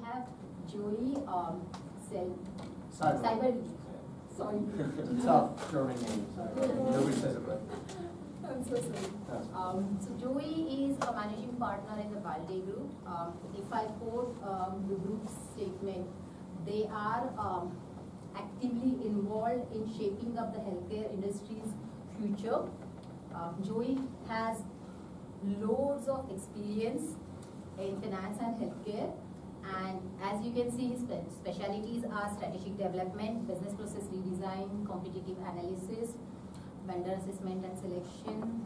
have Joey Seiberlich. Seiberlich. Sorry. Tough German name. Nobody says it right. I'm so sorry. So Joey is a managing partner in the Valde group. If I quote the group's statement, they are actively involved in shaping up the healthcare industry's future. Joey has loads of experience in finance and healthcare, and as you can see, his specialties are strategic development, business process redesign, competitive analysis, vendor assessment and selection,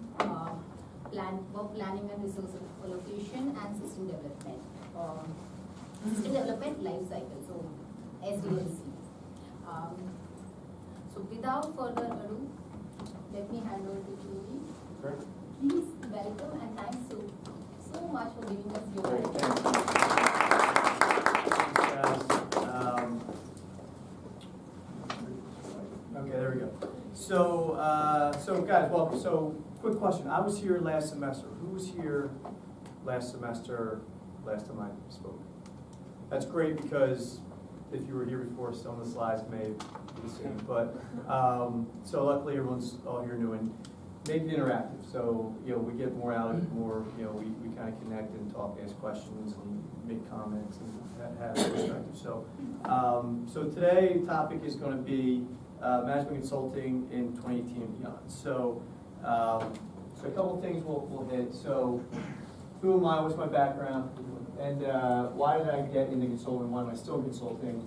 work planning and resource allocation, and system development. System development life cycle, so SDLC. So without further ado, let me hand over to Julie. Great. Please welcome and thanks so much for giving us your Great, time. Okay, there we go. So guys, welcome. So, quick question. I was here last semester. Who was here last semester, last time I spoke? That's great because if you were here before, some of the slides may be the same. But, so luckily everyone's all here new and make it interactive. So, we get more out of it, more, we kind of connect and talk, ask questions and make comments and have perspective. So, so today the topic is going to be management consulting in 2018 and beyond. So, so a couple of things we'll hit. So, who am I? What's my background? And why did I get into consulting? Why am I still consulting?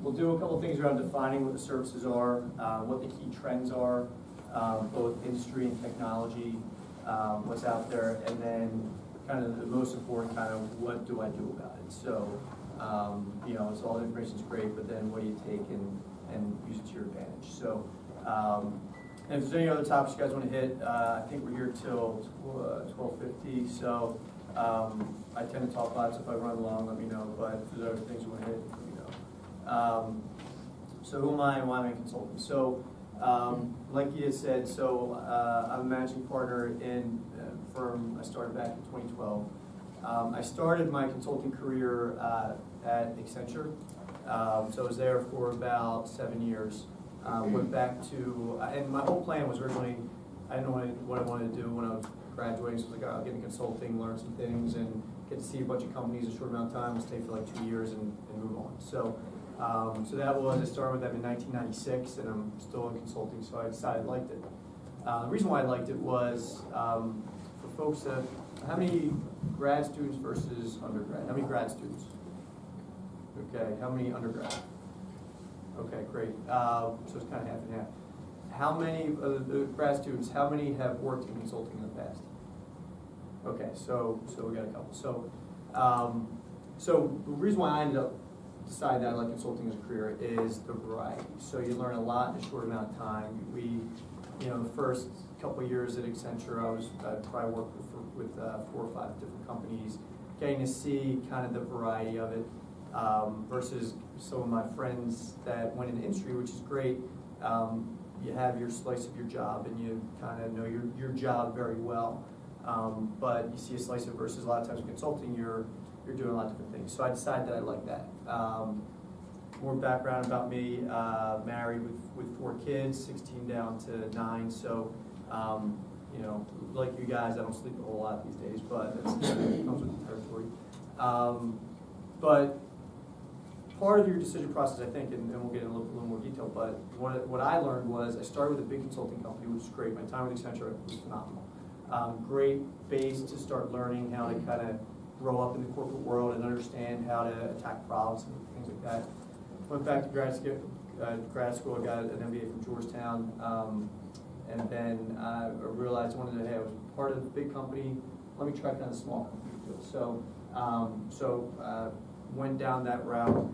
We'll do a couple of things around defining what the services are, what the key trends are, both industry and technology, what's out there, and then kind of the most important kind of what do I do about it. So, it's all the information's great, but then what do you take and use it to your advantage. So, and if there's any other topics you guys want to hit, I think we're here till 12:50. So I tend to talk lots. If I run long, let me know. But if there's other things you want to hit, let me know. So who am I and why am I consulting? So like you had said, so I'm a managing partner in a firm I started back in 2012. I started my consulting career at Accenture. So I was there for about 7 years. Went back to, and my whole plan was originally, I didn't know what I wanted to do when I was graduating, so I was like, I'll get into consulting, learn some things, and get to see a bunch of companies in a short amount of time, stay for like 2 years and move on. So, so that was, I started with them in 1996, and I'm still in consulting, so I decided I liked it. The reason why I liked it was, for folks that, how many grad students versus undergrad? How many grad students? Okay, how many undergrad? Okay, great. So it's kind of half and half. How many of the grad students, how many have worked in consulting in the past? Okay, so we got a couple. So, so the reason why I ended up deciding that I like consulting as a career is the variety. So you learn a lot in a short amount of time. We, the first couple of years at Accenture, I probably worked with 4 or 5 different companies, getting to see kind of the variety of it. Versus some of my friends that went into industry, which is great. You have your slice of your job and you kind of know your job very well. But you see a slice of it versus a lot of times in consulting, you're doing a lot of different things. So I decided that I like that. More background about me, married with 4 kids, 16 down to 9. So, like you guys, I don't sleep a whole lot these days, but that comes with the territory. But part of your decision process, I think, and we'll get in a little more detail, but what I learned was I started with a big consulting company, which was great. My time with Accenture was phenomenal. Great base to start learning how to kind of grow up in the corporate world and understand how to attack problems and things like that. Went back to grad school. I got an MBA from Georgetown, and then I realized I wanted to, hey, I was part of a big company. Let me try kind of a small company too. So went down that route.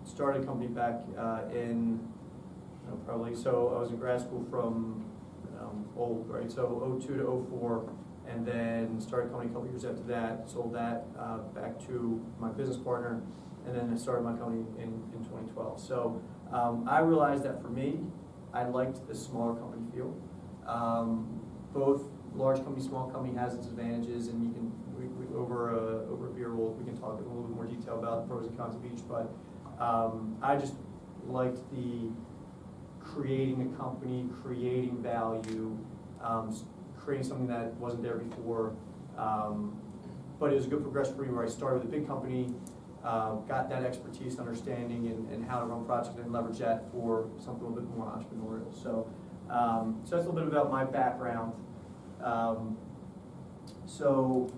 Started a company back in probably. So I was in grad school from old, right? So 02 to 04. And then started a company a couple years after that, sold that back to my business partner, and then I started my company in 2012. So I realized that for me, I liked the smaller company feel. Both large company, small company has its advantages, and we over a beer, we can talk in a little bit more detail about the pros and cons of each, but I just liked the creating a company, creating value, creating something that wasn't there before. But it was a good progression for me where I started with a big company, got that expertise, understanding, and how to run projects and leverage that for something a little bit more entrepreneurial. So, so that's a little bit about my background. So,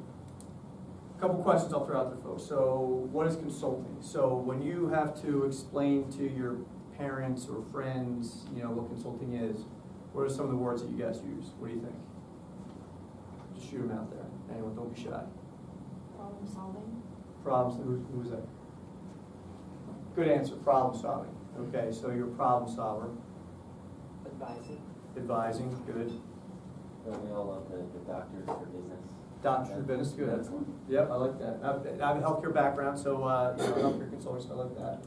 a couple questions I'll throw out there, folks. So, what is consulting? So, when you have to explain to your parents or friends, what consulting is, what are some of the words that you guys use? What do you think? Just shoot them out there. Anyone, don't be shy. Problem solving. Problems. Who was that? Good answer. Problem solving. Okay, so you're a problem solver. Advising. Advising. Good. We all love the doctors for business. Doctor for business. Good. That's one. Yep, I like that. I have a healthcare background, so healthcare consultant, so I like that.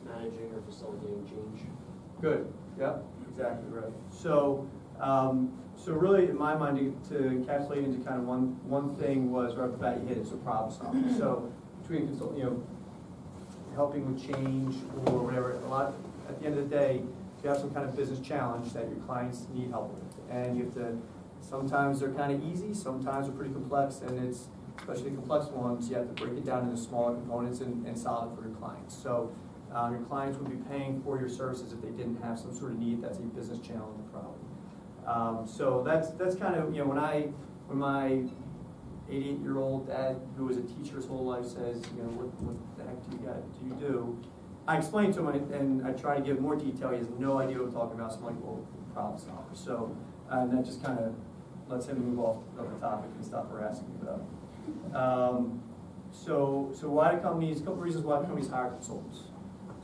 Managing or facilitating change. Good. Yep. Exactly right. So, so really, in my mind, to encapsulate into kind of one thing was right off the bat, you hit it. So problem solving. So between helping with change or whatever, at the end of the day, you have some kind of business challenge that your clients need help with, and you have to. Sometimes they're kind of easy, sometimes they're pretty complex, and it's especially the complex ones. You have to break it down into smaller components and solve it for your clients. So. Your clients would be paying for your services if they didn't have some sort of need that's a business challenge or problem. So that's kind of, when my 88-year-old dad, who was a teacher his whole life, says, what the heck do you do? I explained to him, and I try to give more detail. He has no idea what I'm talking about, so I'm like, well, problem solver. So that just kind of lets him move off of the topic and stop harassing me about it. So why do companies, a couple reasons why companies hire consultants.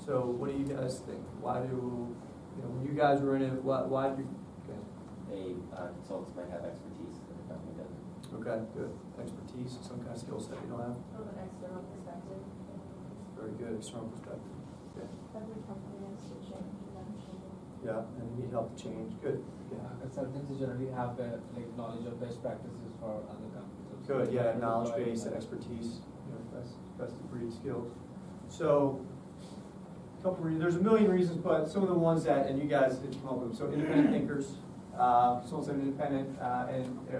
So what do you guys think? Why do, when you guys were in it, why do you, Consultants might have expertise that the company doesn't. okay, good. Expertise, some kind of skill set you don't have. From an external perspective. Very good, external perspective. Okay. Every company has to change eventually. Yeah, and you need help to change. Good. Yeah. Consultants generally have knowledge of best practices for other companies. Also. Good, yeah, knowledge base and expertise, best of breed skills. So, there's a million reasons, but some of the ones that, and you guys did come up with them. So independent thinkers, consultants that are independent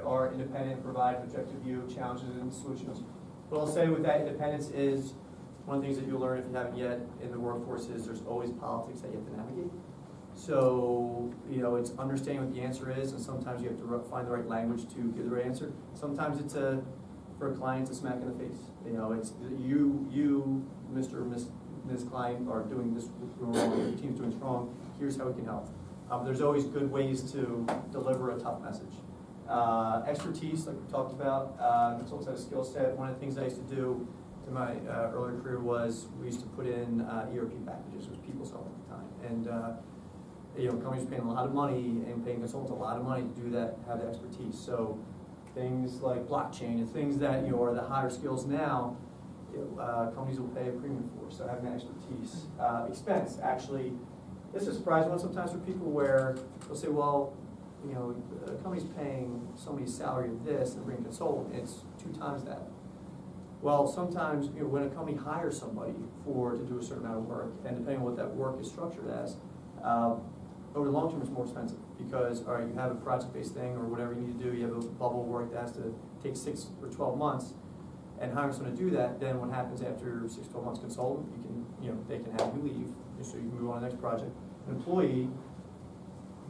are independent, provide objective view, challenges and solutions. What I'll say with that independence is, one of the things that you'll learn if you haven't yet in the workforce is there's always politics that you have to navigate. So, it's understanding what the answer is, and sometimes you have to find the right language to give the right answer. Sometimes it's for a client, it's a smack in the face. It's you, Mr. or Ms. client are doing this wrong, your team's doing this wrong, here's how we can help. There's always good ways to deliver a tough message. Expertise, like we talked about, consultants have a skill set. One of the things I used to do in my earlier career was we used to put in ERP packages, which people sell at the time. And companies are paying a lot of money and paying consultants a lot of money to do that, have the expertise. So things like blockchain and things that are the higher skills now, companies will pay a premium for, so having that expertise. Expense, actually, this is a surprising one sometimes for people where they'll say, well, the company's paying somebody's salary of this and bring a consultant, it's 2 times that. Well, sometimes when a company hires somebody to do a certain amount of work, and depending on what that work is structured as, over the long term it's more expensive because, all right, you have a project-based thing or whatever you need to do, you have a bubble of work that has to take 6 or 12 months, and hiring someone to do that, then what happens after 6 to 12 months consultant, they can have you leave, so you can move on to the next project. An employee,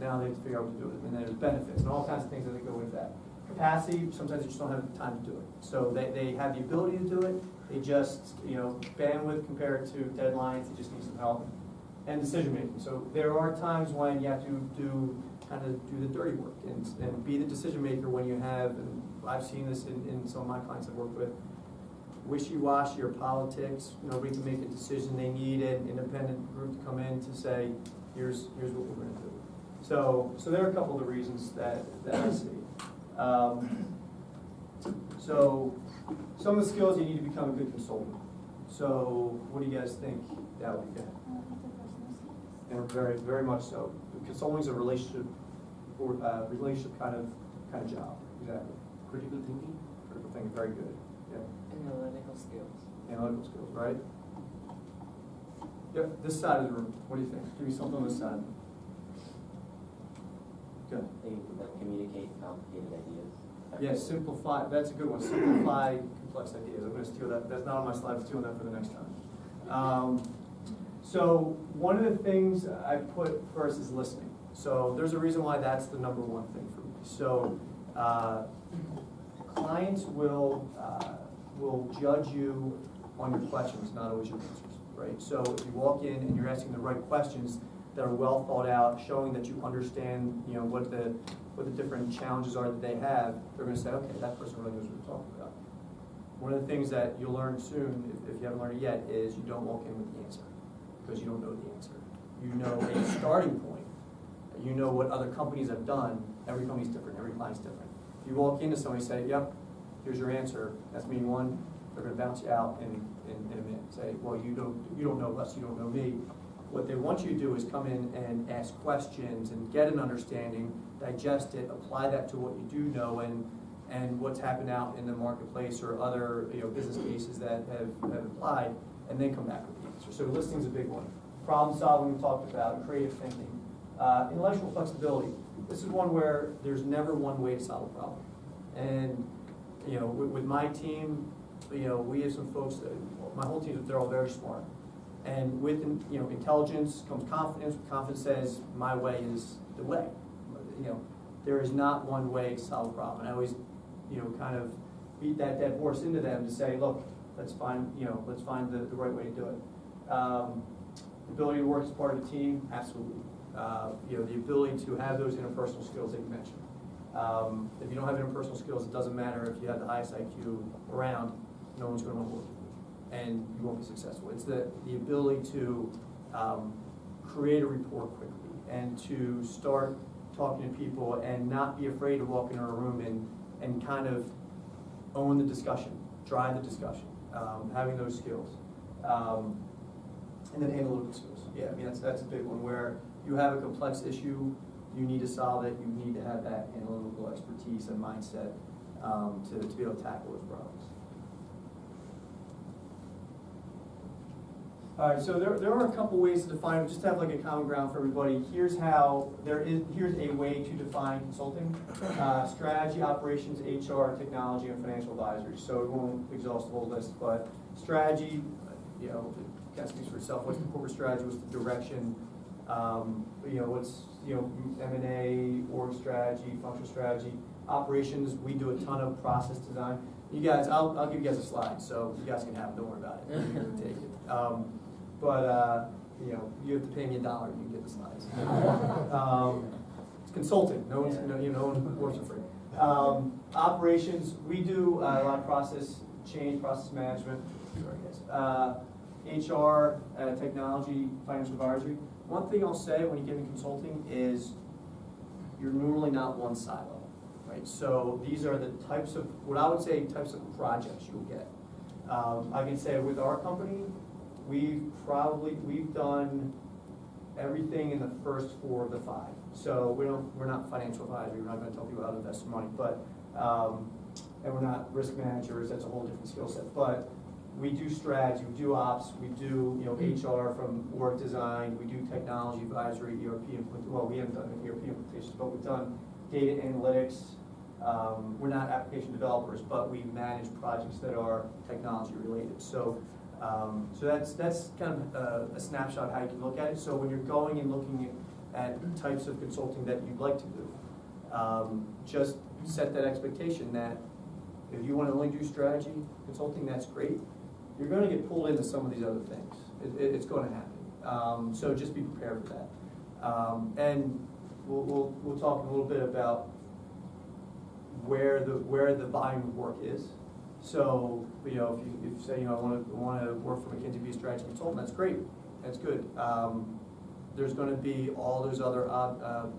now they have to figure out what to do with it, and there's benefits and all kinds of things that go with that. Capacity, sometimes they just don't have time to do it. So they have the ability to do it, they just, bandwidth compared to deadlines, they just need some help. And decision making. So there are times when you have to do the dirty work and be the decision maker when you have, and I've seen this in some of my clients I've worked with, wishy-washy or politics, nobody can make a decision. They need an independent group to come in to say, here's what we're going to do. So there are a couple of the reasons that I see. So some of the skills you need to become a good consultant. So what do you guys think that would be? And very, very much so. Consulting is a relationship kind kind of job, exactly. Critical thinking. Critical thinking, very good, yeah. Analytical skills. Analytical skills, right? Yep, this side of the room, what do you think? Give me something on this side. Good. They like communicate complicated ideas. Yeah, simplify, that's a good one, simplify complex ideas. I'm gonna steal that, that's not on my slide, I'm stealing that for the next time. So one of the things I put first is listening. So there's a reason why that's the number one thing for me. So clients will judge you on your questions, not always your answers, right? So if you walk in and you're asking the right questions that are well thought out, showing that you understand, you know, what the different challenges are that they have, they're going to say, okay, that person really knows what we're talking about. One of the things that you'll learn soon, if you haven't learned it yet, is you don't walk in with the answer, because you don't know the answer. You know a starting point. You know what other companies have done. Every company's different. Every client's different. If you walk into somebody and say, yep, here's your answer, that's meeting one, they're going to bounce you out in a minute. Say, well, you don't know us, you don't know me. What they want you to do is come in and ask questions and get an understanding, digest it, apply that to what you do know and what's happened out in the marketplace or other business cases that have applied, and then come back with the answer. So listening's a big one. Problem solving we talked about, creative thinking. Intellectual flexibility. This is one where there's never one way to solve a problem. And with my team, we have some folks that, my whole team, they're all very smart. And with intelligence comes confidence. Confidence says my way is the way. There is not one way to solve a problem. And I always kind of beat that dead horse into them to say, look, let's find the right way to do it. The ability to work as part of a team, absolutely. The ability to have those interpersonal skills that you mentioned. If you don't have interpersonal skills, it doesn't matter if you have the highest IQ around, no one's going to want to work with you, and you won't be successful. It's the ability to create a rapport quickly and to start talking to people and not be afraid to walk into a room and kind of own the discussion, drive the discussion, having those skills. And then analytical skills. Yeah, I mean, that's a big one where you have a complex issue, you need to solve it, you need to have that analytical expertise and mindset to be able to tackle those problems. All right, so there are a couple ways to define it, just to have like a common ground for everybody. Here's a way to define consulting: strategy, operations, HR, technology, and financial advisory. So we won't exhaust the whole list, but strategy, it kind of speaks for itself. What's the corporate strategy? What's the direction? What's M&A, org strategy, functional strategy. Operations, we do a ton of process design. You guys, I'll give you guys a slide, so you guys can have it. Don't worry about it. You can take it. You have to pay me $1, you can get the slides. It's consulting. No one works for free. Operations, we do a lot of process change, process management. Sorry, guys. HR, technology, financial advisory. One thing I'll say when you get into consulting is you're normally not one silo, right? So these are the types of, what I would say, types of projects you'll get. I can say with our company, we've done everything in the first 4 of the 5. So we're not financial advisory. We're not going to tell people how to invest their money, but and we're not risk managers. That's a whole different skill set. But we do strategy, we do ops, we do HR from org design, we do technology advisory, ERP implementation. Well, we haven't done ERP implementations, but we've done data analytics. We're not application developers, but we manage projects that are technology related. So that's kind of a snapshot how you can look at it. So when you're going and looking at types of consulting that you'd like to do, just set that expectation that if you want to only do strategy consulting, that's great. You're going to get pulled into some of these other things. It's going to happen. So just be prepared for that. And we'll talk a little bit about where the volume of work is. So if you say I want to work for McKinsey, be a strategy consultant, that's great. That's good. There's going to be all those other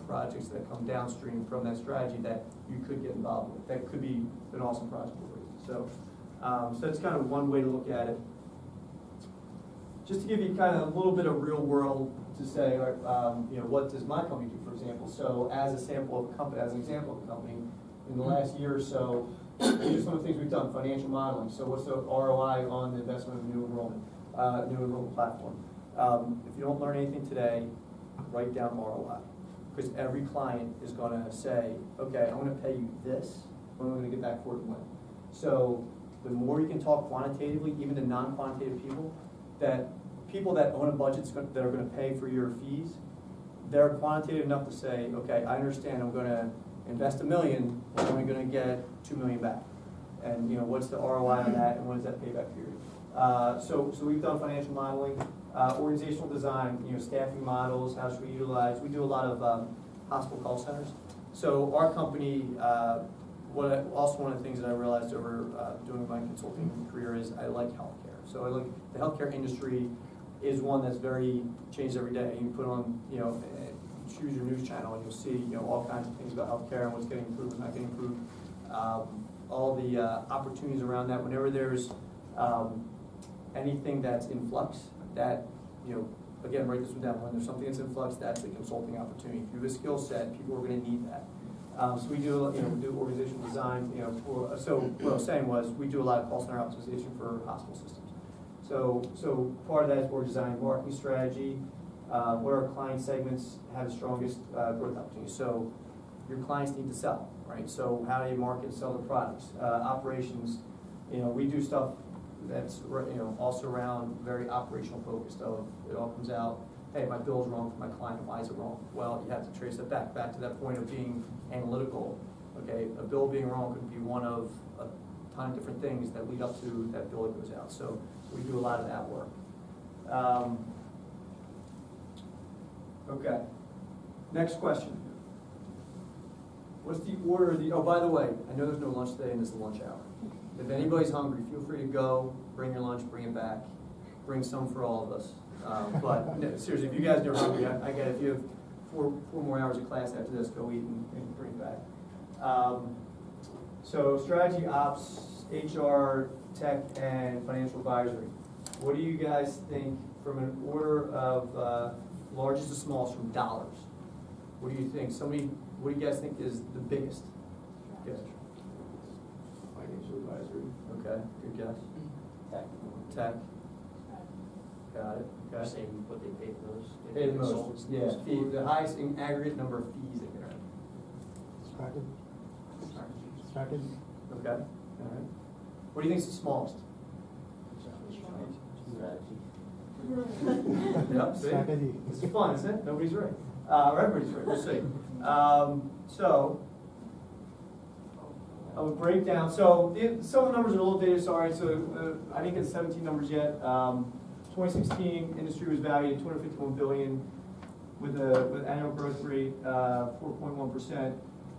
projects that come downstream from that strategy that you could get involved with. That could be an awesome project for you. So that's kind of one way to look at it. Just to give you kind of a little bit of real world to say, what does my company do, for example? So as an example of a company, in the last year or so, these are some of the things we've done, financial modeling. So what's the ROI on the investment of new enrollment platform? If you don't learn anything today, write down ROI. Because every client is gonna say, okay, I'm gonna pay you this, what am I gonna get back for it and when? So the more you can talk quantitatively, even to non-quantitative people that own a budget that are gonna pay for your fees, they're quantitative enough to say, okay, I understand I'm gonna invest $1 million, and I'm gonna get $2 million back. And what's the ROI on that, and what is that payback period? So we've done financial modeling, organizational design, staffing models, how should we utilize, we do a lot of hospital call centers. So our company, also one of the things that I realized over doing my consulting career is I like healthcare. So I like the healthcare industry is one that's very changed every day. You put on, choose your news channel and you'll see, all kinds of things about healthcare and what's getting improved and not getting improved. All the opportunities around that. Whenever there's anything that's in flux, that, again, write this one down. When there's something that's in flux, that's a consulting opportunity. If you have a skill set, people are going to need that. So we do, we do organizational design. So what I was saying was we do a lot of call center optimization for hospital systems. So part of that is we're designing marketing strategy. What our client segments have the strongest growth opportunities. So your clients need to sell, right? So how do you market and sell the products? Operations, we do stuff that's also around very operational focused. Of it all comes out, hey, my bill's wrong for my client. Why is it wrong? Well, you have to trace it back to that point of being analytical. Okay, a bill being wrong could be one of a ton of different things that lead up to that bill that goes out. So we do a lot of that work. Okay. Next question. What's the order of the, oh, by the way, I know there's no lunch today and it's the lunch hour. If anybody's hungry, feel free to go, bring your lunch, bring it back. Bring some for all of us. But no, seriously, if you guys are hungry, I get it. If you have four more hours of class after this, go eat and bring it back. So strategy, ops, HR, tech, and financial advisory. What do you guys think from an order of largest to smallest from dollars? What do you think? What do you guys think is the biggest? Guess. Financial advisory. Okay, good guess. Tech. Tech. Got it. You're Okay. saying what they pay the most? Pay the most. Yeah. The highest in aggregate number of fees they can earn. Strategy. Okay. All right. What do you think is the smallest? Strategy. Yep. See? Strategy. This is fun, isn't it? Nobody's right. Or everybody's right. We'll see. So I would break down. So some of the numbers are a little dated. Sorry. So I didn't get 17 numbers yet. 2016 industry was valued at $251 billion with annual growth rate 4.1%.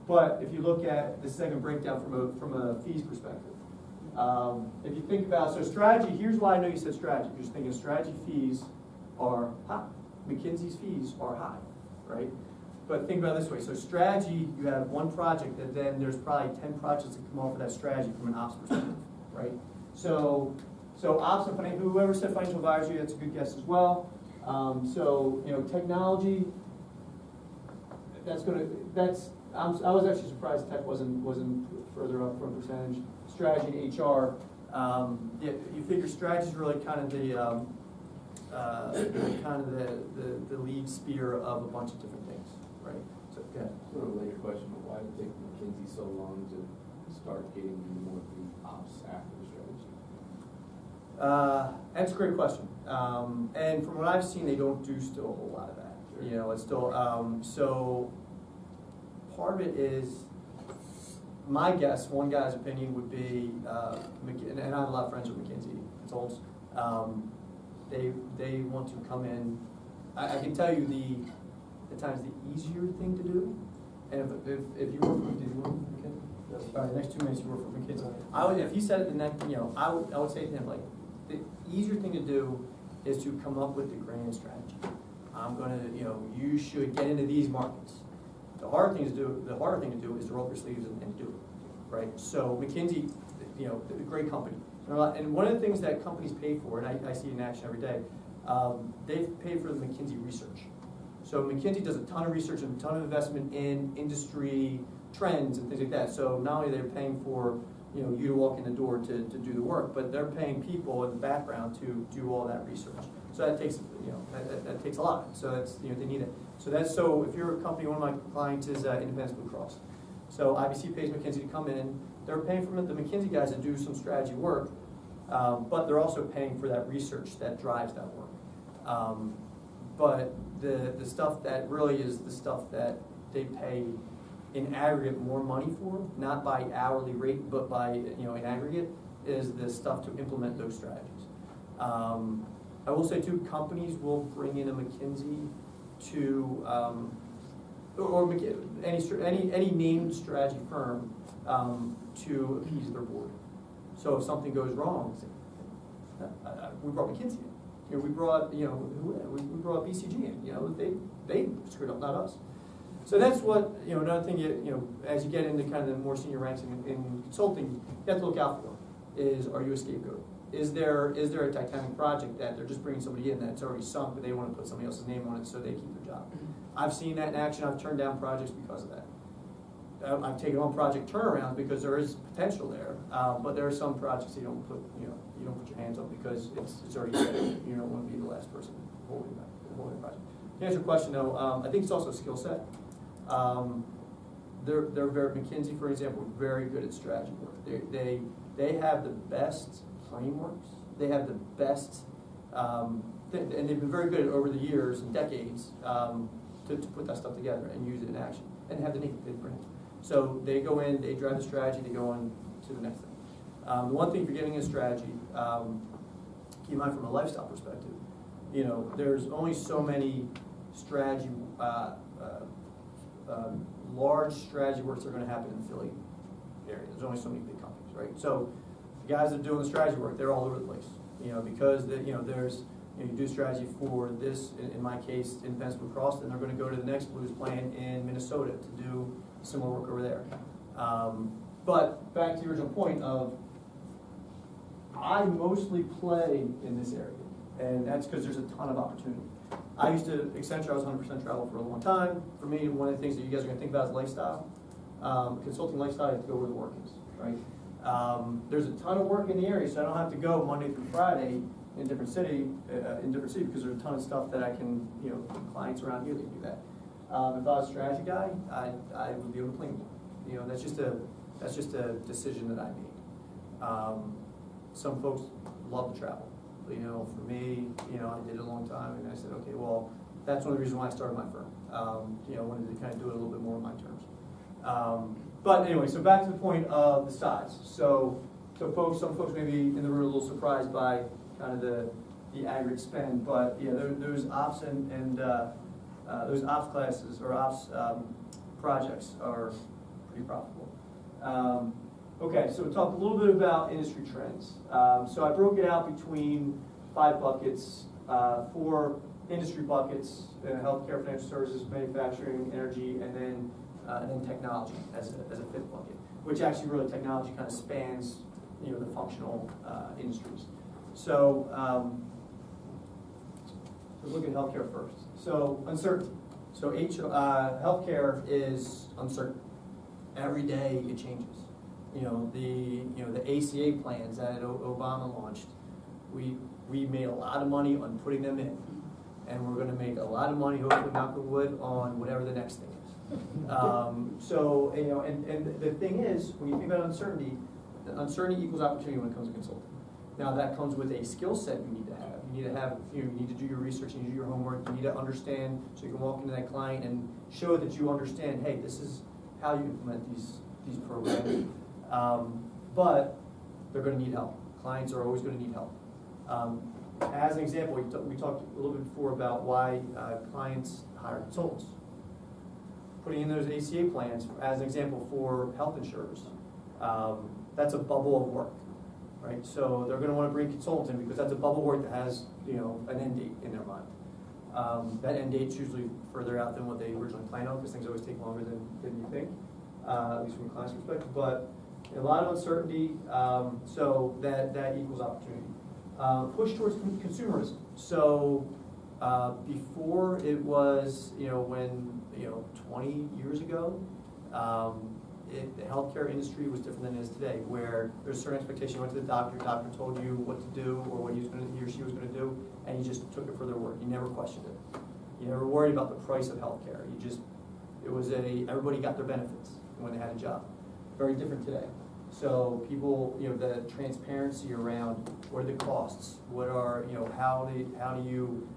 But if you look at the segment breakdown from a fees perspective, if you think about, so strategy, here's why I know you said strategy. You're just thinking strategy fees are high. McKinsey's fees are high, right? But think about it this way. So strategy, you have one project, and then there's probably 10 projects that come off of that strategy from an ops perspective, right? So ops and financial, whoever said financial advisory, that's a good guess as well. Technology, I was actually surprised tech wasn't further up from percentage. Strategy and HR, you figure strategy is really kind of the lead spear of a bunch of different things, right? So yeah. Sort of a later question, but why did it take McKinsey so long to start getting into more of the ops after the strategy? That's a great question. And from what I've seen, they don't do still a whole lot of that. Sure. It's still, so part of it is, my guess, one guy's opinion would be, and I have a lot of friends with McKinsey consultants, they want to come in. I can tell you at times the easier thing to do, and if you work for, did you work for McKinsey? All right, the next 2 minutes you work for McKinsey. If he said it the next, I would say to him, like, the easier thing to do is to come up with the grand strategy. I'm gonna, you should get into these markets. The harder thing to do is to roll up your sleeves and do it, right? So McKinsey, a great company. And one of the things that companies pay for, and I see it in action every day, they pay for the McKinsey research. So McKinsey does a ton of research and a ton of investment in industry trends and things like that. So not only they're paying for, you know, you to walk in the door to do the work, but they're paying people in the background to do all that research. So that takes, you know, that takes a lot. So that's, you know, they need it. So that's, so if you're a company, one of my clients is Independence Blue Cross. So IBC pays McKinsey to come in. They're paying for the McKinsey guys to do some strategy work, but they're also paying for that research that drives that work. But the stuff that really is the stuff that they pay in aggregate more money for, not by hourly rate, but by, you know, in aggregate, is the stuff to implement those strategies. I will say too, companies will bring in a McKinsey to, or any named strategy firm to appease their board. So if something goes wrong, we brought McKinsey in. You know, we brought BCG in. You know, they screwed up, not us. So that's what, you know, another thing, you know, as you get into kind of the more senior ranks in consulting, you have to look out for is, are you a scapegoat? Is there a Titanic project that they're just bringing somebody in that's already sunk, but they want to put somebody else's name on it so they keep their job? I've seen that in action. I've turned down projects because of that. I've taken on project turnarounds because there is potential there, but there are some projects you don't put your hands on because it's already set. You don't want to be the last person holding the project. To answer your question though, I think it's also a skill set. They're very, McKinsey, for example, very good at strategy work. They have the best frameworks. They have the best, and they've been very good over the years and decades to put that stuff together and use it in action and have the naked brains. So they go in, they drive the strategy, they go on to the next thing. The one thing if you're getting a strategy, keep in mind from a lifestyle perspective, you know, there's only so many strategy, large strategy works that are going to happen in the Philly area. There's only so many big companies, right? So the guys that are doing the strategy work, they're all over the place, you know, because you do strategy for this, in my case, Independence Blue Cross, then they're going to go to the next Blues plant in Minnesota to do similar work over there. But back to the original point of, I mostly play in this area, and that's because there's a ton of opportunity. I used to, Accenture, I was 100% travel for a long time. For me, one of the things that you guys are going to think about is lifestyle. Consulting lifestyle, you have to go where the work is, right? There's a ton of work in the area, so I don't have to go Monday through Friday in a different city, because there's a ton of stuff that I can, you know, clients around here that can do that. If I was a strategy guy, I would be able to play more. You know, that's just a decision that I made. Some folks love to travel. You know, for me, you know, I did it a long time, and I said, okay, well, that's one of the reasons why I started my firm. You know, I wanted to kind of do it a little bit more on my terms. But anyway, so back to the point of the size. So some folks may be in the room a little surprised by kind of the aggregate spend, but yeah, those ops and those ops classes or ops projects are pretty profitable. Okay, so we'll talk a little bit about industry trends. So I broke it out between 5 buckets, 4 industry buckets: healthcare, financial services, manufacturing, energy, and then technology as a 5th bucket. Which actually really technology kind of spans, you know, the functional industries. So let's look at healthcare first. So uncertainty. So healthcare is uncertain. Every day it changes. You know, the ACA plans that Obama launched, we made a lot of money on putting them in, and we're going to make a lot of money, hopefully knock on wood, on whatever the next thing is. So you know, and the thing is, when you think about uncertainty equals opportunity when it comes to consulting. Now that comes with a skill set you need to have. You need to do your research, you need to do your homework, you need to understand so you can walk into that client and show that you understand, hey, this is how you implement these programs. But they're going to need help. Clients are always going to need help. As an example, we talked a little bit before about why clients hire consultants. Putting in those ACA plans, as an example, for health insurers, that's a bubble of work, right? So they're going to want to bring consultants in because that's a bubble of work that has, you know, an end date in their mind. That end date's usually further out than what they originally planned on because things always take longer than you think, at least from a client's perspective. But a lot of uncertainty, so that equals opportunity. Push towards consumerism. So before it was, you know, when, you know, 20 years ago, the healthcare industry was different than it is today, where there's a certain expectation. You went to the doctor told you what to do or what he or she was going to do, and you just took it for their word. You never questioned it. You never worried about the price of healthcare. Everybody got their benefits when they had a job. Very different today. So people, the transparency around what are the costs, what are, how do you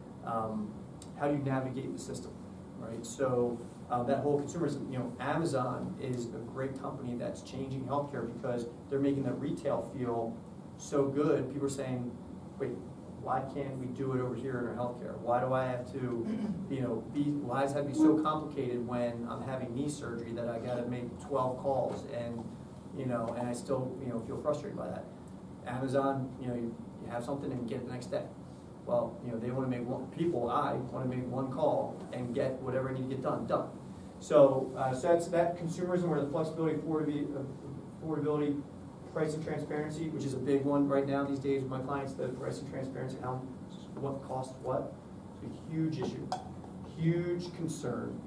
navigate the system, right? So that whole consumerism, Amazon is a great company that's changing healthcare because they're making the retail feel so good. People are saying, wait, why can't we do it over here in our healthcare? Why do I have to, why does it have to be so complicated when I'm having knee surgery that I got to make 12 calls and I still, feel frustrated by that. Amazon, you have something and get it the next day. Well, they want to make I want to make one call and get whatever I need to get done. So, that's that consumerism where the flexibility, affordability, price and transparency, which is a big one right now these days with my clients, the price and transparency, what costs what. It's a huge issue, huge concern.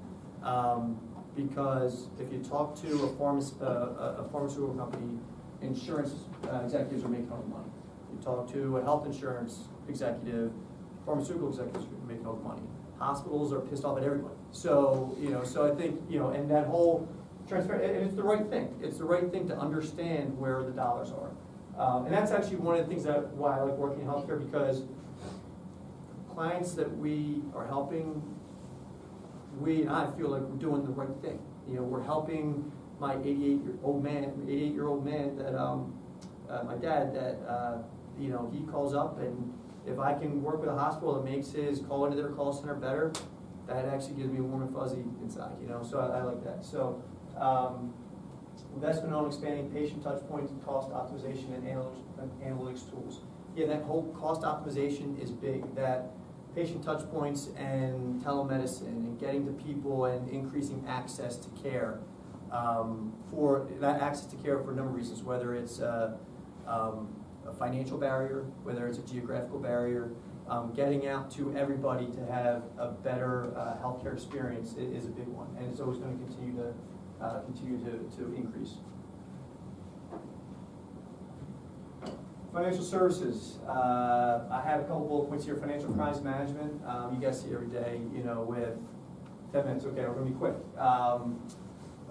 Because if you talk to a pharmaceutical company, insurance executives are making all the money. You talk to a health insurance executive, pharmaceutical executives are making all the money. Hospitals are pissed off at everybody. So, so I think, and that whole transparency, and it's the right thing. It's the right thing to understand where the dollars are. And that's actually one of the things why I like working in healthcare, because clients that we are helping, I feel like we're doing the right thing. We're helping my 88-year-old man that, my dad, that, he calls up, and if I can work with a hospital that makes his call into their call center better, that actually gives me a warm and fuzzy inside, so I like that. So, investment on expanding patient touch points and cost optimization and analytics tools. Yeah, that whole cost optimization is big. That patient touch points and telemedicine and getting to people and increasing access to care, for a number of reasons, whether it's a financial barrier, whether it's a geographical barrier, getting out to everybody to have a better healthcare experience is a big one, and it's always going to continue to increase. Financial services. I have a couple bullet points here. Financial crimes management. You guys see every day, with 10 minutes. Okay, we're going to be quick.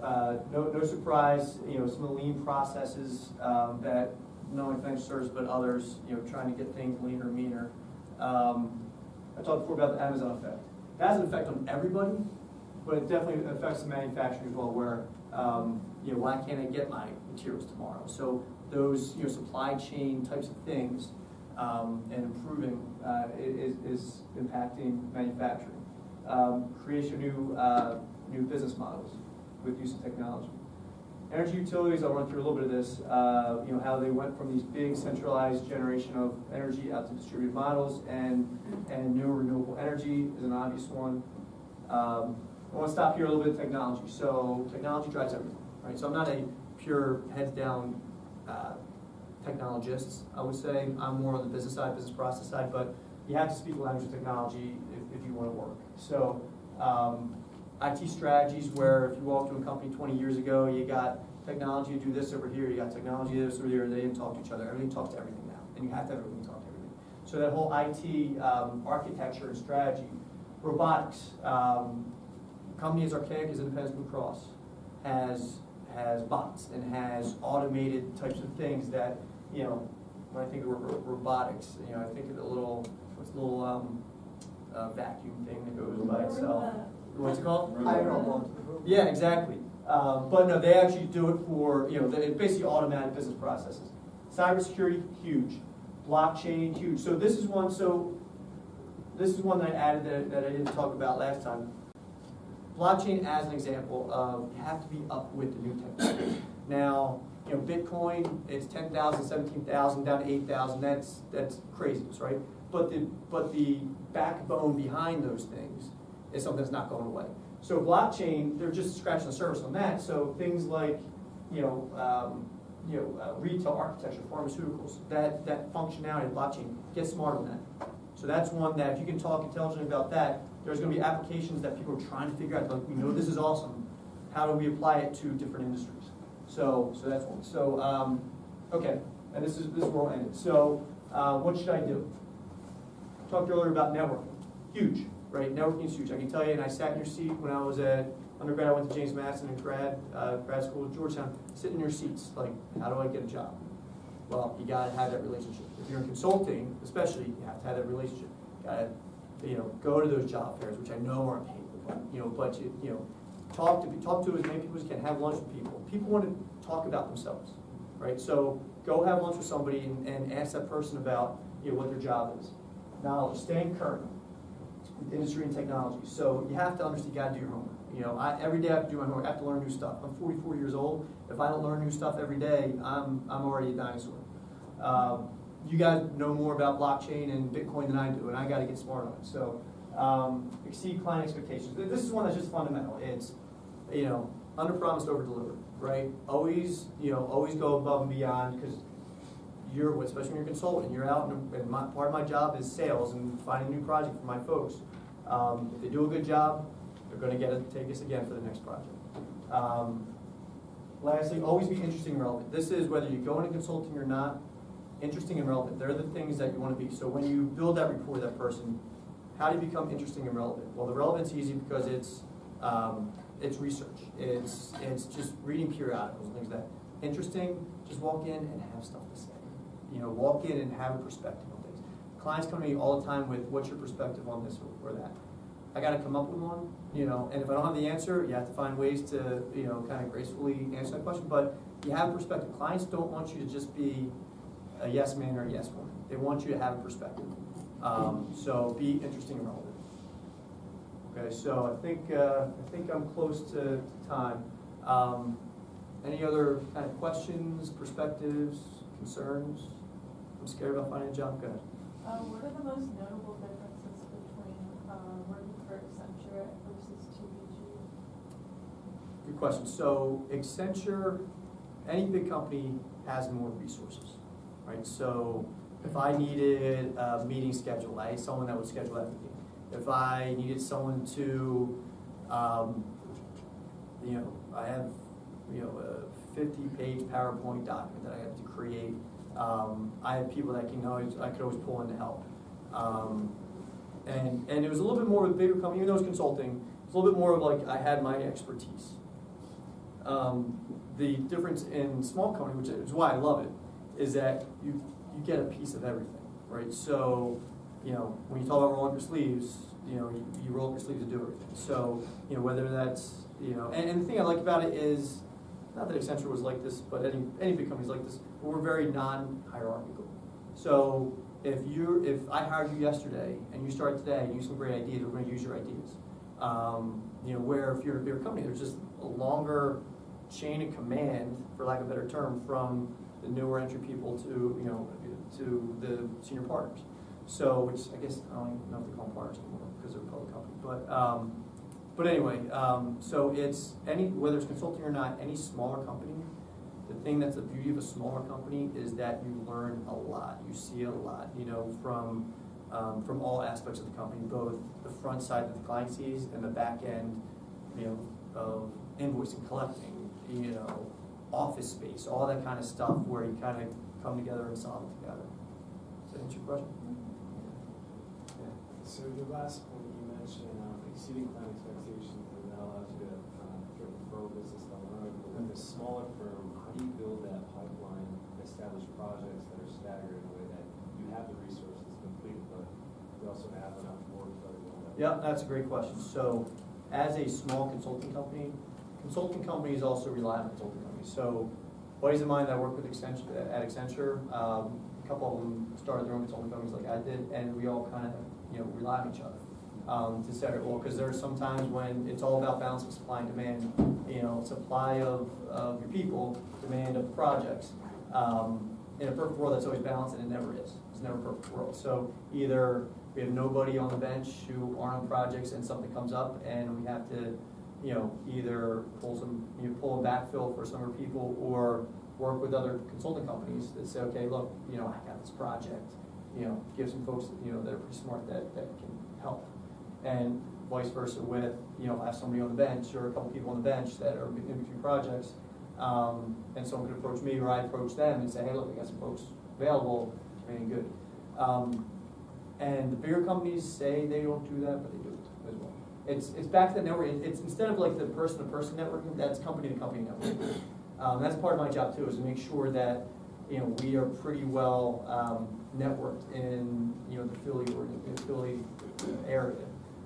No surprise, some of the lean processes that not only financial services but others, trying to get things leaner and meaner. I talked before about the Amazon effect. It has an effect on everybody, but it definitely affects the manufacturing as well, where, why can't I get my materials tomorrow? So those, supply chain types of things and improving is impacting manufacturing. Creation of new business models with use of technology. Energy utilities, I'll run through a little bit of this, how they went from these big centralized generation of energy out to distributed models, and new renewable energy is an obvious one. I want to stop here a little bit of technology. So technology drives everything, right? So I'm not a pure heads down technologist, I would say. I'm more on the business side, business process side, but you have to speak the language of technology if you want to work. So IT strategies, where if you walk to a company 20 years ago, you got technology to do this over here, you got technology to do this over here, they didn't talk to each other. Everything talks to everything now, and you have to have everything talk to everything. So that whole IT architecture and strategy. Robotics. Company as archaic as Independence Blue Cross has bots and has automated types of things that, when I think of robotics, I think of the little vacuum thing that goes by itself. What's it called? I don't know. Yeah, exactly. But no, they actually do it for, it's basically automatic business processes. Cybersecurity, huge. Blockchain, huge. So this is one that I added that I didn't talk about last time. Blockchain as an example of you have to be up with the new technology. Now, Bitcoin, it's 10,000, 17,000, down to 8,000. That's craziness, right? But the backbone behind those things is something that's not going away. So blockchain, they're just scratching the surface on that. So things like retail architecture, pharmaceuticals, that functionality of blockchain, get smart on that. So that's one that if you can talk intelligently about that, there's going to be applications that people are trying to figure out. Like, we know this is awesome. How do we apply it to different industries? So that's one. So, okay, and this is where we'll end it. So, what should I do? Talked earlier about networking. Huge, right? Networking is huge. I can tell you, and I sat in your seat when I was at undergrad. I went to James Madison and grad school at Georgetown. Sit in your seats, like, how do I get a job? Well, you gotta have that relationship. If you're in consulting, especially, you have to have that relationship. You gotta, go to those job fairs, which I know aren't paid, but talk to as many people as you can. Have lunch with people. People want to talk about themselves, right? So go have lunch with somebody and ask that person about what their job is. Knowledge, staying current with industry and technology. So you have to understand. You got to do your homework. Every day I have to do my homework. I have to learn new stuff. I'm 44 years old. If I don't learn new stuff every day, I'm already a dinosaur. You guys know more about blockchain and Bitcoin than I do, and I got to get smart on it. So exceed client expectations. This is one that's just fundamental. It's under promised, over delivered, right? Always go above and beyond, because especially when you're a consultant, you're out and part of my job is sales and finding a new project for my folks. If they do a good job, they're going to take us again for the next project. Lastly, always be interesting and relevant. This is whether you go into consulting or not. Interesting and relevant. They're the things that you want to be. So when you build that rapport with that person, how do you become interesting and relevant? Well, the relevance is easy because it's research. It's just reading periodicals and things like that. Interesting, just walk in and have stuff to say. Walk in and have a perspective on things. Clients come to me all the time with, what's your perspective on this or that? I got to come up with one, and if I don't have the answer, you have to find ways to, kind of gracefully answer that question. But you have a perspective. Clients don't want you to just be a yes man or a yes woman. They want you to have a perspective. So be interesting and relevant. Okay, so I think I'm close to time. Any other kind of questions, perspectives, concerns? I'm scared about finding a job. Go ahead. What are the most notable differences between working for Accenture versus TUMCP? Good question. So Accenture, any big company has more resources, right? So if I needed a meeting scheduled, I had someone that would schedule that meeting. If I needed someone to, I have, a 50-page PowerPoint document that I have to create. I have people that I could always pull in to help. And it was a little bit more of a bigger company, even though it was consulting. It's a little bit more of like I had my expertise. The difference in small company, which is why I love it, is that you get a piece of everything, right? So, when you talk about rolling up your sleeves, you roll up your sleeves to do everything. So, whether that's, and the thing I like about it is, not that Accenture was like this, but any big company's like this, but we're very non-hierarchical. So if I hired you yesterday and you start today and you have some great ideas, we're going to use your ideas. Where if you're a bigger company, there's just a longer chain of command, for lack of a better term, from the newer entry people to the senior partners. So, which I guess I don't even know if they call them partners anymore because they're a public company. But anyway, so it's whether it's consulting or not, any smaller company, the thing that's the beauty of a smaller company is that you learn a lot. You see a lot, from all aspects of the company, both the front side that the client sees and the back end, of invoicing, collecting, office space, all that kind of stuff where you kind of come together and solve it together. Does that answer your question? Yeah. So the last point you mentioned, exceeding client expectations, and that allows you to grow business level. But with a smaller firm, how do you build that pipeline, establish projects that are staggered in a way that you have the resources to complete, but you also have enough work for everyone? Yeah, that's a great question. So as a small consulting company is also rely on consulting companies. So buddies of mine that work with at Accenture, a couple of them started their own consulting companies like I did, and we all kind of rely on each other to set it. Well, because there are some times when it's all about balancing supply and demand. Supply of your people, demand of projects. In a perfect world, that's always balanced, and it never is. It's never a perfect world. So either we have nobody on the bench who aren't on projects, and something comes up, and we have to, either pull a backfill for some of our people, or work with other consulting companies that say, okay, look, I got this project. Give some folks that are pretty smart that can help, and vice versa with if I have somebody on the bench or a couple people on the bench that are in between projects, And someone could approach me, or I approach them and say, hey, look, I got some folks available, anything good. And the bigger companies say they don't do that, but they do it as well. It's back to the network. It's instead of like the person-to-person networking, that's company-to-company networking. That's part of my job too, is to make sure that we are pretty well networked in the Philly area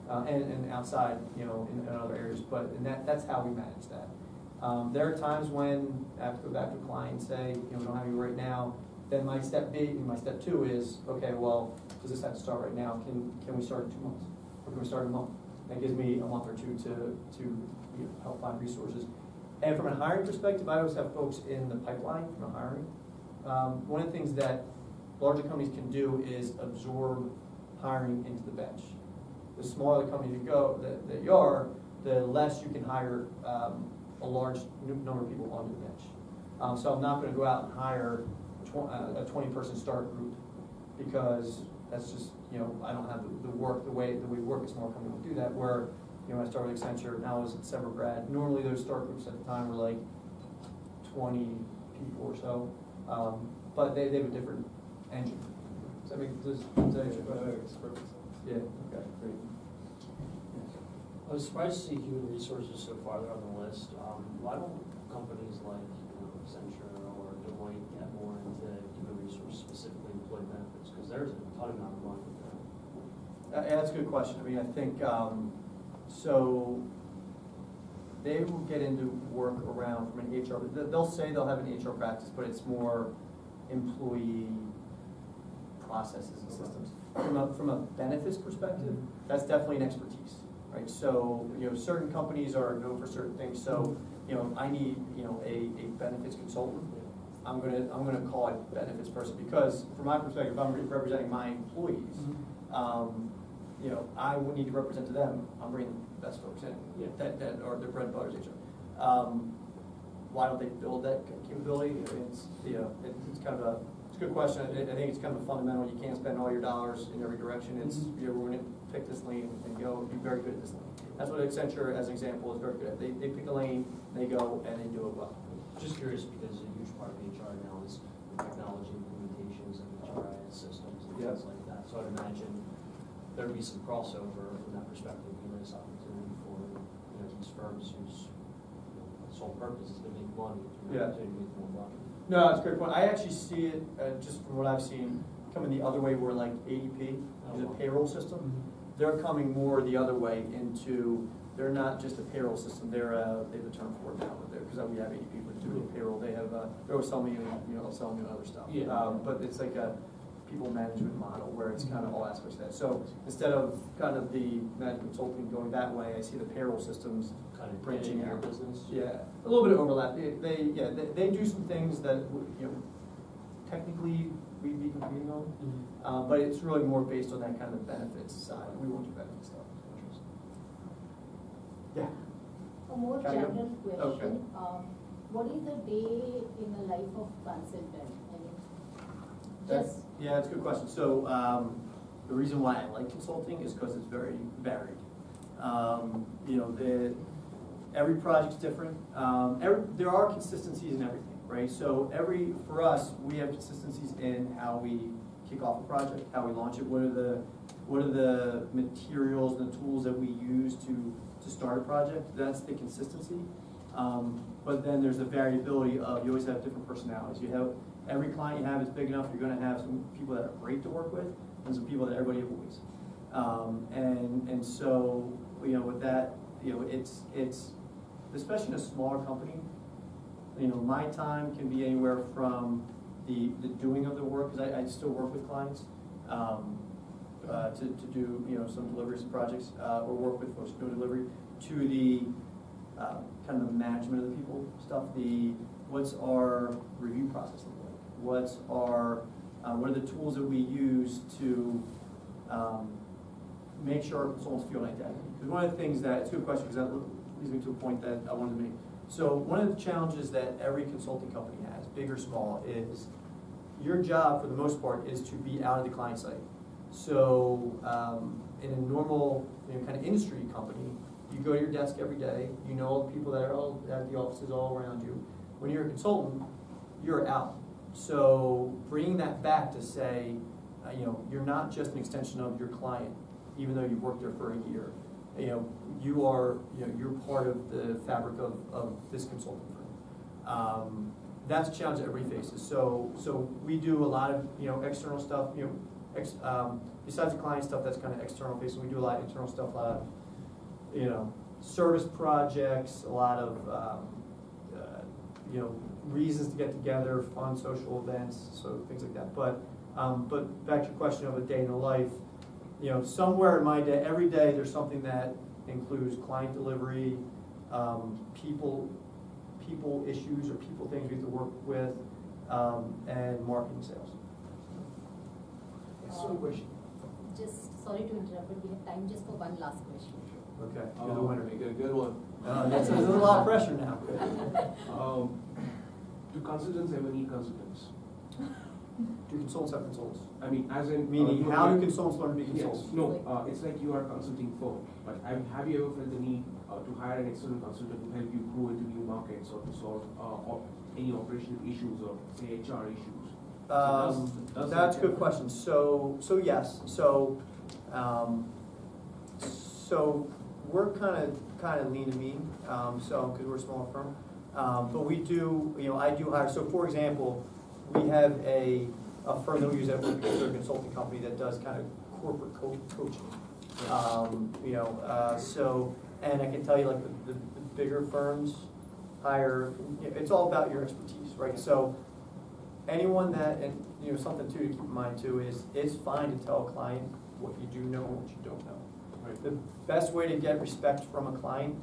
and outside in other areas. But that's how we manage that. There are times when I have to go back to a client and say, we don't have you right now. Then my step B and my step 2 is, okay, well, does this have to start right now? Can we start in 2 months? Or can we start in a month? That gives me a month or two to help find resources. And from a hiring perspective, I always have folks in the pipeline from hiring. One of the things that larger companies can do is absorb hiring into the bench. The smaller the company that you are, the less you can hire a large number of people onto the bench. So I'm not going to go out and hire a 20-person start group, because that's just, I don't have the work, the way we work, a small company will do that, where, I started with Accenture, now I was at Seiberlich. Normally those start groups at the time were like 20 people or so, but they have a different engine. Does that answer your question? Makes perfect sense. Yeah, okay, great. I was surprised to see human resources so far there on the list. Why don't companies like Accenture or Deloitte get more into human resource, specifically employee benefits? Because there's a ton amount of money there. Yeah, that's a good question. I mean, I think, so they will get into work around from an HR, they'll say they'll have an HR practice, but it's more employee processes and systems. From a benefits perspective, that's definitely an expertise, right? So, certain companies are known for certain things. So, I need, a benefits consultant. I'm gonna call it benefits person, because from my perspective, if I'm representing my employees, I would need to represent to them. I'm bringing the best folks in that are their bread and butter HR. Why don't they build that capability? I mean, it's kind of it's a good question. I think it's kind of a fundamental. You can't spend all your dollars in every direction. It's we're going to pick this lane and go. Be very good at this lane. That's what Accenture, as an example, is very good at. They pick a lane, they go, and they do it well. Just curious, because a huge part of HR now is technology implementations and HRIS systems and things like that. So I'd imagine there'd be some crossover from that perspective. Be a nice opportunity for these firms whose sole purpose is to make money. To make more money. No, that's a great point. I actually see it, just from what I've seen, coming the other way, where like ADP is a payroll system. They're coming more the other way into, they're not just a payroll system, they have a term for it now, because we have ADP with doing payroll. They have, they're always selling you, selling you other stuff. But it's like a people management model where it's kind of all aspects of that. So instead of kind of the management consulting going that way, I see the payroll systems Kind of branching your out. business. Yeah, a little bit of overlap. They do some things that technically we'd be competing on, but it's really more based on that kind of benefits side. We won't do benefits stuff. Yeah. A more Can I go? general question. Okay. What is a day in the life of consultant? That's a good question. So the reason why I like consulting is because it's very varied. Every project's different. There are consistencies in everything, right? So for us, we have consistencies in how we kick off a project, how we launch it. What are the materials and the tools that we use to start a project? That's the consistency. But then there's the variability of, you always have different personalities. You have, every client you have is big enough, you're going to have some people that are great to work with and some people that everybody avoids. And so, with that, it's especially in a smaller company, my time can be anywhere from the doing of the work, because I still work with clients to do some deliveries and projects, or work with folks doing delivery, to the kind of the management of the people stuff. What's our review process look like? What are the tools that we use to make sure our consultants feel an identity? Because one of the things it's a good question, because that leads me to a point that I wanted to make. So one of the challenges that every consulting company has, big or small, is your job for the most part is to be out of the client site. So in a normal kind of industry company, you go to your desk every day, you know all the people that are all at the offices all around you. When you're a consultant, you're out. So bringing that back to say, you're not just an extension of your client, even though you've worked there for a year. You're part of the fabric of this consulting firm. That's a challenge that everybody faces. So we do a lot of external stuff. Besides the client stuff, that's kind of external facing. We do a lot of internal stuff, a lot of service projects, a lot of reasons to get together, fun social events, so things like that. But back to your question of a day in the life, somewhere in my day, every day there's something that includes client delivery, people issues or people things we have to work with, and marketing sales. So question. Just sorry to interrupt, but we have time just for one last question. Okay, you're the winner. Make it a good one. There's a lot of pressure now. Do consultants ever need consultants? Do consultants have consultants? I mean, as in Meaning, how do consultants learn to be Yes, consultants? no, it's like you are a consulting firm, but have you ever felt the need to hire an external consultant to help you grow into new markets or to solve any operational issues or say HR issues? That's a good question. So yes. So we're kind of lean and mean. Because we're a smaller firm, but we do. I do hire. So for example, we have a firm that we use that we consider a consulting company that does kind of corporate coaching. And I can tell you, like the bigger firms hire. It's all about your expertise, right? So anyone that, and something too to keep in mind too is it's fine to tell a client what you do know and what you don't know. Right. The best way to get respect from a client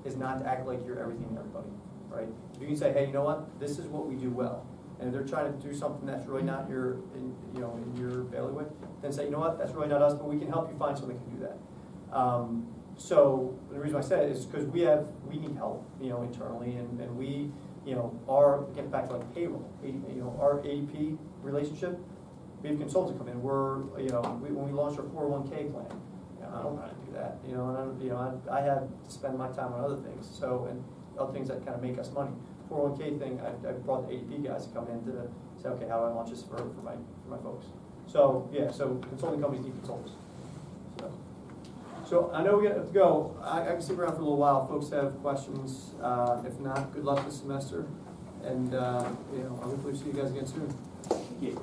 is not to act like you're everything to everybody, right? If you can say, hey, you know what, this is what we do well, and if they're trying to do something that's really not in your bailiwick, then say, you know what, that's really not us, but we can help you find someone that can do that. So the reason I said it is because we need help, internally, and we, get back to like payroll, our ADP relationship, we have consultants come in. When we launched our 401k plan, I don't know how to do that, and I had to spend my time on other things, and other things that kind of make us money. 401k thing, I brought the ADP guys to come in to say, okay, how do I launch this for my folks? So yeah, so consulting companies need consultants. So I know we have to go. I can stick around for a little while. Folks have questions. If not, good luck this semester, and I'll hopefully see you guys again soon. Yeah.